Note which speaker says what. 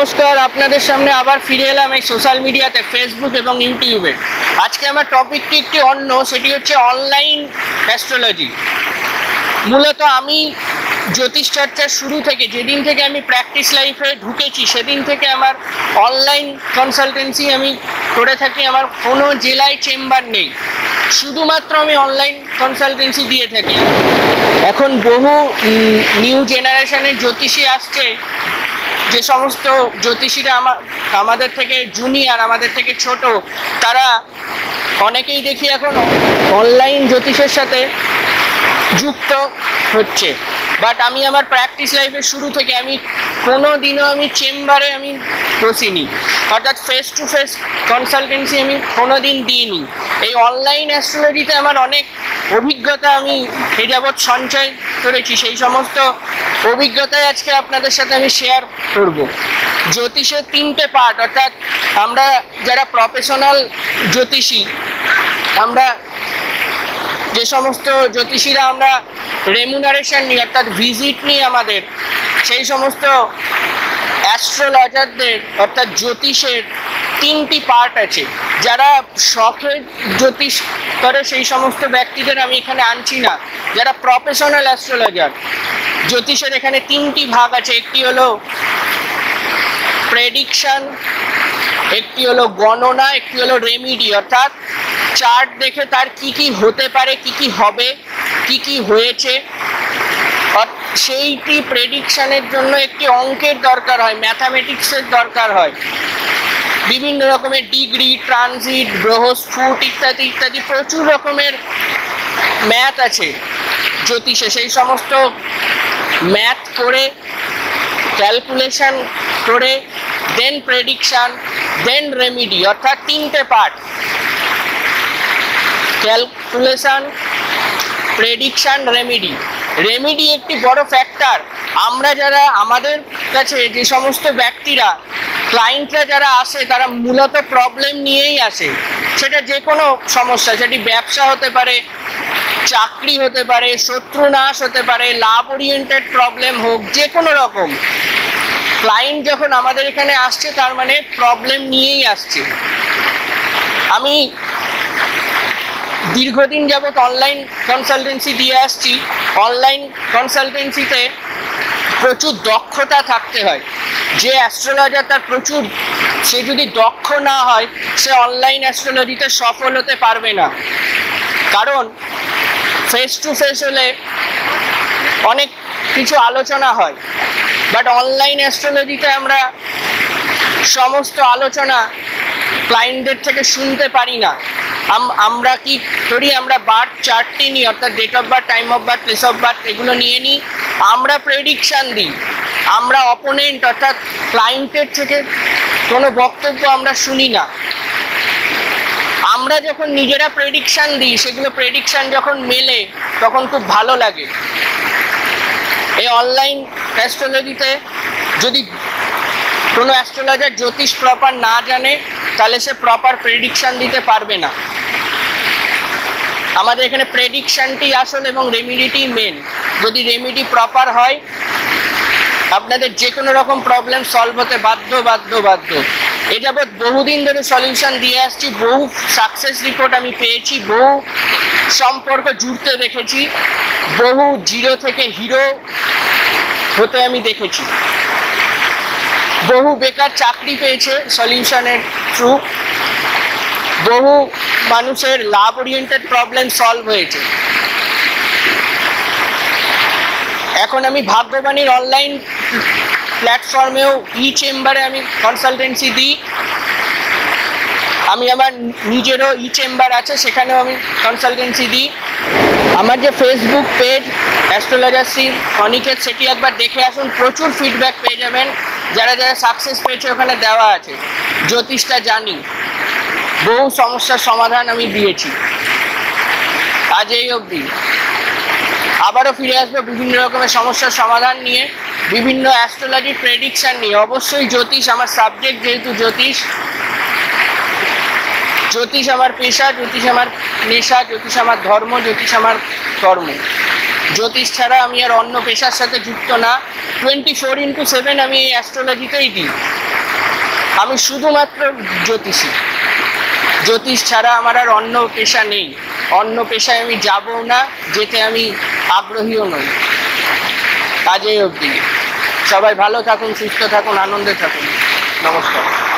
Speaker 1: নমস্কার, আপনাদের সামনে আবার ফিরে এলাম এই সোশ্যাল মিডিয়াতে, ফেসবুক এবং ইউটিউবে। আজকে আমার টপিকটি একটি অন্য, সেটি হচ্ছে অনলাইন অ্যাস্ট্রোলজি। মূলত আমি জ্যোতিষ চর্চার শুরু থেকে, যেদিন থেকে আমি প্র্যাকটিস লাইফে ঢুকেছি সেদিন থেকে আমার অনলাইন কনসালটেন্সি আমি করে থাকি। আমার কোনো জেলায় চেম্বার নেই, শুধুমাত্র আমি অনলাইন কনসালটেন্সি দিয়ে থাকি। এখন বহু নিউ জেনারেশনের জ্যোতিষী আসছে, যে সমস্ত জ্যোতিষীরা আমাদের থেকে জুনিয়র, আমাদের থেকে ছোট, তারা অনেকেই দেখি এখন অনলাইন জ্যোতিষের সাথে যুক্ত হচ্ছে। বাট আমি আমার প্র্যাকটিস লাইফের শুরু থেকে আমি কোনো দিনও আমি চেম্বারে আমি বসিনি, অর্থাৎ ফেস টু ফেস কনসালটেন্সি আমি কোনো দিন দিইনি। এই অনলাইন অ্যাস্ট্রোলজিতে আমার অনেক অভিজ্ঞতা আমি এ যাবৎ সঞ্চয় করেছি, সেই সমস্ত অভিজ্ঞতাই আজকে আপনাদের সাথে আমি শেয়ার করব। জ্যোতিষের তিনটে পার্ট, অর্থাৎ আমরা যারা প্রফেশনাল জ্যোতিষী, আমরা যে সমস্ত জ্যোতিষীরা আমরা রেমুনারেশন নিই, অর্থাৎ ভিজিট নিই আমাদের, সেই সমস্ত অ্যাস্ট্রোলজারদের অর্থাৎ জ্যোতিষের তিনটি পার্ট আছে। যারা শখের জ্যোতিষ করে সেই সমস্ত ব্যক্তিদের আমি এখানে আনছি না। যারা প্রফেশনাল অ্যাস্ট্রোলজার, জ্যোতিষের এখানে তিনটি ভাগ আছে। একটি হলো প্রেডিকশন, একটি হলো গণনা, একটি হলো রেমিডি, অর্থাৎ চার্ট দেখে তার কি কি হতে পারে, কি কি হবে, কি কি হয়েছে। সেইটি প্রেডিকশনের জন্য একটি অঙ্কের দরকার হয়, ম্যাথামেটিক্সের দরকার হয়। বিভিন্ন রকমের ডিগ্রি, ট্রানজিট, বৃহস্পতি ইত্যাদি ইত্যাদি প্রচুর রকমের ম্যাথ আছে জ্যোতিষে। সেই সমস্ত ম্যাথ করে, ক্যালকুলেশন করে, দেন প্রেডিকশন, দেন রেমিডি, অর্থাৎ তিনটে part: calculation, prediction, remedy. Remedy একটি বড় ফ্যাক্টর। আমরা যারা, আমাদের কাছে যে সমস্ত ব্যক্তিরা, ক্লায়েন্টরা যারা আসে, তারা মূলত প্রবলেম নিয়েই আসে। সেটা যে কোনো সমস্যা, সেটি ব্যবসা হতে পারে, চাকরি হতে পারে, শত্রুনাশ হতে পারে, লাভ ওরিয়েন্টেড প্রবলেম হোক, যে কোনো রকম। ক্লায়েন্ট যখন আমাদের এখানে আসছে তার মানে প্রবলেম নিয়েই আসছে। আমি দীর্ঘদিন যাবৎ অনলাইন কনসালটেন্সি দিয়ে আসছি। অনলাইন কনসালটেন্সিতে প্রচুর দক্ষতা থাকতে হয়। যে অ্যাস্ট্রোলজার তার প্রচুর, সে যদি দক্ষ না হয়, সে অনলাইন অ্যাস্ট্রোলজিতে সফল হতে পারবে না। কারণ ফেস টু ফেস হলে অনেক কিছু আলোচনা হয়, বাট অনলাইন অ্যাস্ট্রোলজিতে আমরা সমস্ত আলোচনা ক্লায়েন্টদের থেকে শুনতে পারি না। আমরা কি করি, আমরা বার্থ চার্টটি নিই, অর্থাৎ date of birth, time of birth, place of birth, এগুলো নিয়ে নিই। আমরা প্রেডিকশান দিই। আমরা অপোনেন্ট অর্থাৎ ক্লায়েন্টের থেকে কোনো বক্তব্য আমরা শুনি না। আমরা যখন নিজেরা প্রেডিকশান দিই, সেগুলো প্রেডিকশান যখন মেলে তখন খুব ভালো লাগে। এই অনলাইন অ্যাস্ট্রোলজিতে যদি কোনো অ্যাস্ট্রোলজার জ্যোতিষ প্রপার না জানে, তাহলে সে প্রপার প্রেডিকশান দিতে পারবে না। আমাদের এখানে প্রেডিকশানটি আসল এবং রেমিডিটি মেন। যদি রেমিডি প্রপার হয়, আপনাদের যে কোনো রকম প্রবলেম সলভ হতে বাধ্য। এ যাবৎ বহুদিন ধরে সলিউশন দিয়ে আসছি, বহু সাকসেস রিপোর্ট আমি পেয়েছি, বহু সম্পর্ক জুড়তে দেখেছি, বহু জিরো থেকে হিরো হতে আমি দেখেছি। বহু বেকার চাকরি পেয়েছে সলিউশনের থ্রু, বহু মানুষের লাভ ওরিয়েন্টেড প্রবলেম সলভ হয়েছে। এখন আমি ভাগ্যবাণীর অনলাইন প্ল্যাটফর্মেও চেম্বারে আমি কনসালটেন্সি দিই। আমি আমার নিজেরও চেম্বার আছে, সেখানেও আমি কনসালটেন্সি দিই। আমার যে Facebook page astrologer Shri Aniket, সেটি একবার দেখে আসুন, প্রচুর ফিডব্যাক পেয়ে যাবেন। যারা যারা সাকসেস পেয়েছে ওখানে দেওয়া আছে। জ্যোতিষটা জানি, বহু সমস্যার সমাধান আমি দিয়েছি আজ এই অবধি। আবারও ফিরে আসবো বিভিন্ন রকমের সমস্যার সমাধান নিয়ে, বিভিন্ন অ্যাস্ট্রোলজি প্রেডিকশান নিয়ে। অবশ্যই জ্যোতিষ আমার সাবজেক্ট, যেহেতু জ্যোতিষ আমার পেশা, জ্যোতিষ আমার নেশা, জ্যোতিষ আমার ধর্ম, জ্যোতিষ আমার কর্ম। জ্যোতিষ ছাড়া আমি আর অন্য পেশার সাথে যুক্ত না। 24/7 আমি এই অ্যাস্ট্রোলজিতেই দিই। আমি শুধুমাত্র জ্যোতিষী। জ্যোতিষ ছাড়া আমার আর অন্য পেশা নেই, অন্য পেশায় আমি যাবও না, যেতে আমি আগ্রহীও নই। কাজেই অবধি। সবাই ভালো থাকুন, সুস্থ থাকুন, আনন্দে থাকুন। নমস্কার।